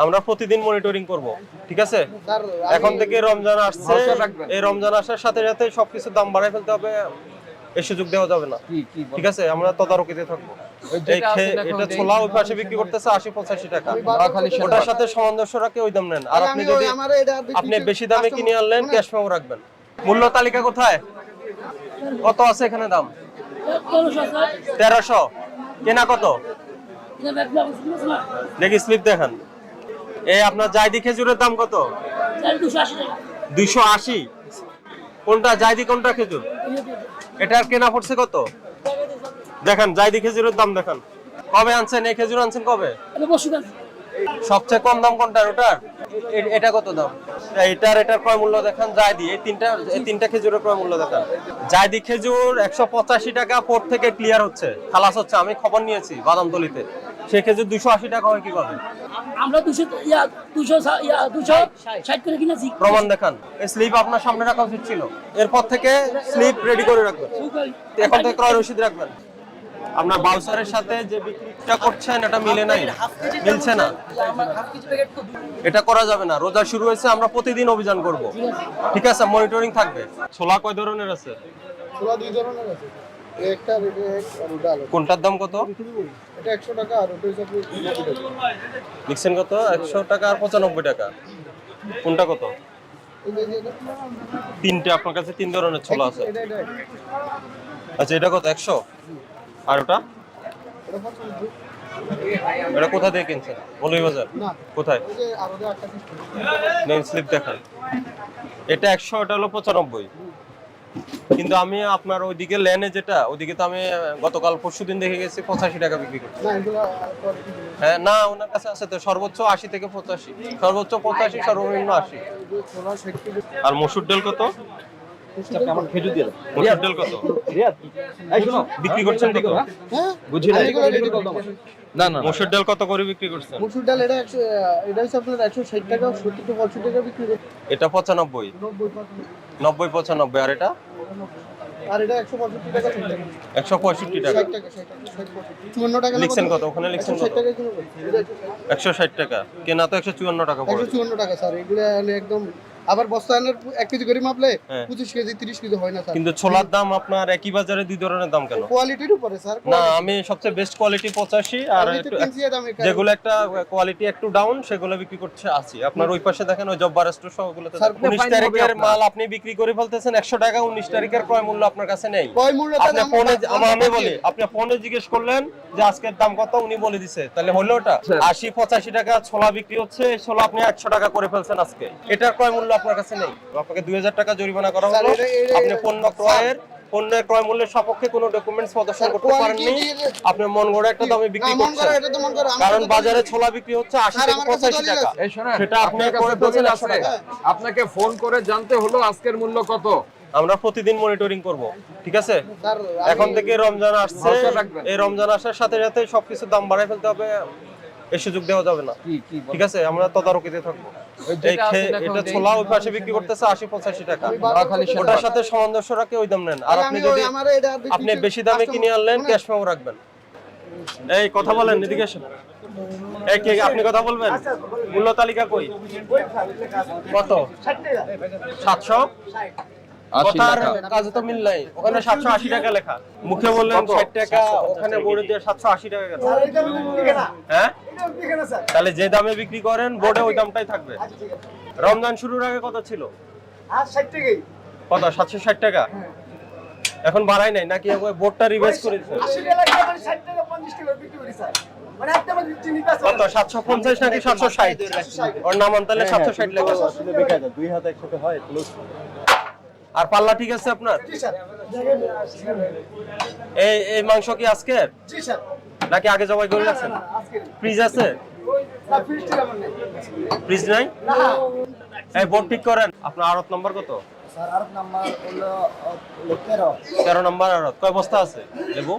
আমরা প্রতিদিন মনিটরিং করব, ঠিক আছে? এখন থেকে রমজান আসছে, এই রমজান আসার সাথে সাথে সবকিছুর দাম বাড়ায় ফেলতে হবে, এই সুযোগ দেওয়া যাবে না, ঠিক আছে? আমরা তদারকিতে থাকবো। এটা ছোলা ওই পাশে বিক্রি করতেছে 80-85 টাকা, ওটার সাথে সামঞ্জস্য রাখে ওই দাম নেন। আর আপনি যদি আপনি বেশি দামে কিনে আনলেন, ক্যাশ মেমো রাখবেন। মূল্য তালিকা কোথায়, কত আছে এখানে দাম? 1300। কেনা কত দেখি, স্লিপ দেখান। এই আপনার জায়দি খেজুরের দাম কত? 280। কোনটা জায়দি, কোনটা খেজুর? এটার কেনা পড়ছে কত দেখেন? জায়দি খেজুরের দাম দেখেন। কবে আনছেন এই খেজুর? আনছেন কবে? সবচেয়ে কম দাম কোনটার? ওটার? এটা কত দাম? এটার ক্রয় মূল্য দেখান। জায়দি এই তিনটা খেজুরের ক্রয় মূল্য দেখান। জায়দি খেজুর 185 টাকা পোর্ট থেকে ক্লিয়ার হচ্ছে, খালাস হচ্ছে। আমি খবর নিয়েছি বাদামতলিতে। সেই খেজুর 280 টাকা হয় কি করে? আমরা 260 করে কিনেছি। প্রমাণ দেখান। এই স্লিপ আপনার সামনে রাখা উচিত ছিল। এরপর থেকে স্লিপ রেডি করে রাখবেন, এখন থেকে ক্রয় রসিদ রাখবেন। আপনার বাউচারের সাথে যে বিক্রিটা করছেন এটা মিলে নাই, মিলছে না, এটা করা যাবে না। রোজা শুরু হয়েছে, আমরা প্রতিদিন অভিযান করব, ঠিক আছে? মনিটরিং থাকবে। ছোলা কয় ধরনের আছে? ছোলা দুই ধরনের আছে, একটা রেডি আর ওটা আলাদা। কোনটার দাম কত? এটা 100 টাকা আর ওটা হচ্ছে 90 টাকা। লিখছেন কত? 100 টাকা আর 95 টাকা। কোনটা কত? এই যে এটা তিনটে আপনার কাছে তিন ধরনের ছোলা আছে। এটা আচ্ছা, এটা কত? 100। আর ওটা? এটা 55। এটা কোথা থেকে কিনছেন? মৌলভীবাজার? না, কোথায়? এই যে আর ওটা একটা পিস। নেম স্লিপ দেখান। এটা 100, এটা হলো 95। কিন্তু আমি আপনার ওইদিকে লেনে যেটা, ওইদিকে তো আমি গতকাল পরশুদিন দেখে গেছি 85 টাকা বিক্রি করছে। না, এগুলা কোয়ালিটি গুলো। হ্যাঁ, না ওনার কাছে আছে তো সর্বোচ্চ 80 থেকে 85, সর্বোচ্চ 85, সর্বনিম্ন 80। ছোলা 60 টাকা। আর মসুর ডাল কত? আমার খেজুর দিয়ে দাও। মসুর ডাল কত এই শোনো, বিক্রি করছেন কত? হ্যাঁ বুঝি না। এগুলো রেডি করলাম। না না মসুর ডাল কত করে বিক্রি করছেন? মসুর ডাল এটা 100, এটা হচ্ছে আপনার 160 টাকা, 70 to 85 টাকা বিক্রি করে। এটা 95, 90, 95। আর এটা আর এটা 165 টাকা, 60 টাকা। 165 টাকা। 60 টাকা, 60 টাকা, 54 টাকা। লিখছেন কত? ওখানে লিখছেন কত? 160 টাকা কিলো করে। এটা 160 টাকা। কেনা তো 154 টাকা পড়ে। 154 টাকা স্যার। এগুলো হলে একদম আবার বস্তা আনার 1 কেজি করে মাপলে হ্যাঁ। 25 কেজি 30 কেজি হয় না স্যার। কিন্তু ছোলার দাম আপনার একই বাজারে দুই ধরনের দাম কেন? কোয়ালিটির উপরে স্যার। না, আমি সবচেয়ে বেস্ট কোয়ালিটি 85, আর আমি তো একটু কিনছি এটা আমি যেগুলো একটা কোয়ালিটি একটু ডাউন সেগুলো বিক্রি করছে 80। আপনার ওই পাশে দেখেন ওই জব্বার স্টোর সবগুলোতে স্যার, 19 ফাইন তারিখের হবে আপনার। মাল আপনি বিক্রি করে ফেলতেছেন 100 টাকা। 19 তারিখের ক্রয় মূল্য আপনার কাছে নেই। কয় মূল্যটা আপনি ফোনে আমি বলি, আপনি ফোনে জিজ্ঞেস করলেন যে আজকের দাম কত, উনি বলে দিছে, তাহলে হলো ওটা 80-85 টাকা ছোলা বিক্রি হচ্ছে। এই ছোলা আপনি 100 টাকা করে ফেলছেন আজকে, এটার ক্রয় মূল্য আপনার কাছে নেই। আপনাকে 2000 টাকা জরিমানা করা স্যার, হলো। এটা- আপনি পণ্যের ক্রয় মূল্যের সপক্ষে কোনো ডকুমেন্টস প্রদর্শন স্যার, করতে quality পারেননি। দিয়ে- আপনি মন গড়া একটা দামে বিক্রি না, মন করছেন, করা, এটা তো মন করা। আমার কারণ কাছে বাজারে দলিল ছোলা বিক্রি হচ্ছে 80 স্যার, থেকে আমার কাছে 85 দলিল টাকা। আছে। এই শোনেন, সেটা আপনি আপনার কাছে করে দলিল ফেলছেন 100 আছে। টাকা। আপনাকে ফোন করে জানতে হলো আজকের মূল্য কত। আমরা প্রতিদিন মনিটরিং করব, ঠিক আছে? স্যার, এখন থেকে রমজান আসছে, ভরসা রাখবেন। এই রমজান আসার সাথে সাথে সবকিছুর দাম বাড়ায় ফেলতে হবে, এই সুযোগ দেওয়া যাবে না, ঠিক আছে? আমরা তদারকিতে থাকবো। এটা ছোলা ওই পাশে বিক্রি করতেছে 80-85 টাকা, ওটার সাথে সামঞ্জস্য রাখে ওই দাম নেন। আর আপনি যদি আপনি বেশি দামে কিনে আনলেন, ক্যাশ মেমো রাখবেন। এই কথা বলেন, এদিকে আসেন। এই কে আপনি কথা বলবেন? মূল্য তালিকা কই? কত? 700। কথার কাজে তো মিল নাই। ওখানে 780 টাকা লেখা, মুখে বললেন 60 টাকা, ওখানে বোর্ডে দিয়ে 780 টাকা কেন? হ্যাঁ, তাহলে যে দামে বিক্রি করেন বোর্ডে ওই দামটাই থাকবে। রমজান শুরুর আগে কত ছিল? কত? 760 টাকা। এখন বাড়াই নাই নাকি? বোর্ডটা রিভাইজ করে দিয়েছে। কত? 750 নাকি 760? ওর নাম তাহলে 760 লেখা আছে। দুই হাত একসাথে হয় ক্লোজ। আর পাল্লা ঠিক আছে আপনার? এই মাংস কি আজকের নাকি আগে জবাই করে রাখছেন? ফ্রিজ আছে? ফ্রিজ নাই? এই বোর্ড ঠিক করেন। আপনার আড়ত নাম্বার কত? স্যার, আর নাম্বার হলো 13। 13 নাম্বার আড়ত। কয় বস্তা আছে লেবু?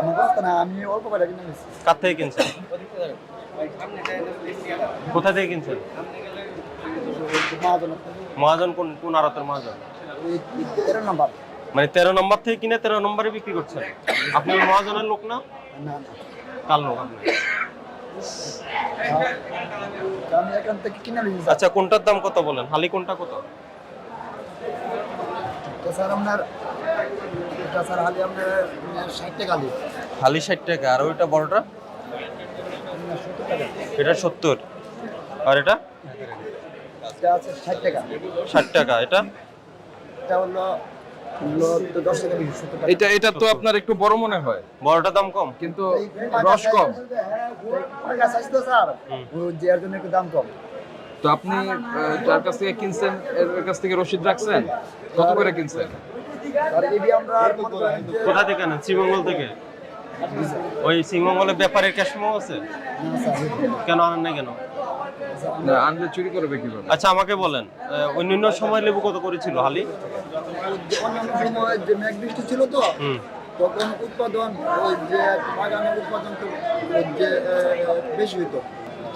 আমি বলতে না, আমি অল্প করে কিনে নিয়েছি। কার থেকে কিনছেন? কোথা থেকে কিনছেন? মহাজন কোন আড়তের মহাজন? 13 নাম্বার। মানে 13 নম্বর থেকে কিনে 13 নম্বরে বিক্রি করছেন। আপনি ওই মহাজনের লোক না? না, কার লোক আপনি? আমি এখান থেকে কিনে নিয়েছি আচ্ছা কোনটার দাম কত বলেন, হালি কোনটা কত? তো স্যার আপনার এটা স্যার হালি আপনার 60 টাকা হালি হালি 60 টাকা, আর ওইটা বড়টা 70 টাকা এটা 70, আর এটা এটা আছে 60 টাকা 60 টাকা, এটা এটা হলো 10 টাকা বেশি 70 টাকা এটা তো আপনার একটু বড় মনে হয়, বড়টা দাম কম। কিন্তু রস কম। টাকা চাইছে তো স্যার ও যে এর জন্য একটু দাম কম তো আপনি যার কাছ থেকে কিনছেন এর কাছ থেকে রসিদ রাখছেন? কত করে কিনছেন? আর এডি আমরা মনে করেন যে কোথা থেকে নেন? শ্রীমঙ্গল থেকে? ওই শ্রীমঙ্গলের ব্যাপারের ক্যাশমো আছে, না স্যার কেন আনেন না কেন? না, আনলে চুরি করবে কিভাবে? আচ্ছা আমাকে বলেন, অন্যান্য সময় লেবু কত করেছিল হালি? অন্যান্য সময় যে মেঘ বৃষ্টি ছিল তো হুম, তখন উৎপাদন ওই যে বাগানের উৎপাদন তো ওই যে বেশি হইতো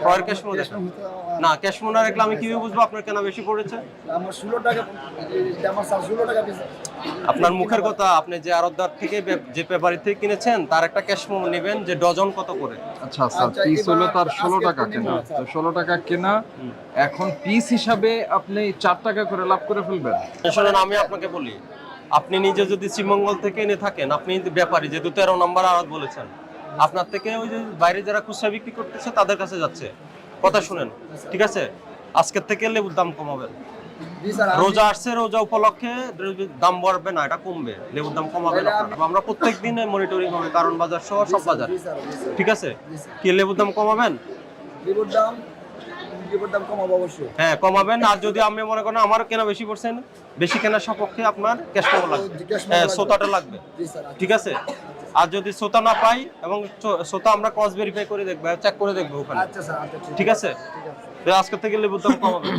কয়ের ক্যাশমো দেখেন না, ক্যাশমো না রাখলে আমি কিভাবে বুঝবো আপনার কেনা বেশি পড়েছে? আমার 16 টাকা আমার স্যার 16 টাকা পিস আপনার মুখের কথা, আপনি যে আড়তদার থেকে যে পেপারি থেকে কিনেছেন তার একটা ক্যাশমো নেবেন যে ডজন কত করে। আচ্ছা স্যার, আচ্ছা, পিস হলো তার এবার 16 আজকে টাকা তো কেনা, নিবো, স্যার। তো 16 টাকা কেনা, এখন পিস হিসাবে আপনি 4 টাকা করে লাভ করে ফেলবেন। শুনুন আমি আপনাকে বলি, আপনি নিজে যদি শ্রীমঙ্গল থেকে এনে থাকেন, আপনি ব্যাপারী যেহেতু 13 নম্বর আড়ত বলেছেন, আপনার থেকে ওই যে বাইরে যারা খুচরা বিক্রি করতেছে তাদের কাছে যাচ্ছে, কথা শুনেন ঠিক আছে? আজকের থেকে লেবুর দাম কমাবেন। জি স্যার রোজা আসছে, রোজা উপলক্ষে দাম বাড়বে না, এটা কমবে, লেবুর দাম কমাবেন আপনারা। আমরা প্রত্যেক দিন মনিটরিং হবে, কারণ বাজার সহ সব বাজার, জি স্যার ঠিক আছে? কি লেবুর দাম কমাবেন? লেবুর দাম কমাবো অবশ্যই হ্যাঁ কমাবেন। আর যদি আপনি মনে করেন আমার কেনা বেশি পড়ছেন, বেশি কেনার সপক্ষে আপনার ক্যাশ পাওয়া লাগবে, হ্যাঁ সোতাটা লাগবে, জি স্যার ঠিক আছে? আর যদি সোতা না পাই, এবং সোতা আমরা ক্রস ভেরিফাই করে দেখবো, চেক করে দেখবো ওখানে, আচ্ছা স্যার আচ্ছা ঠিক আছে? তো আজকে থেকে লেবুর দাম কমাবেন।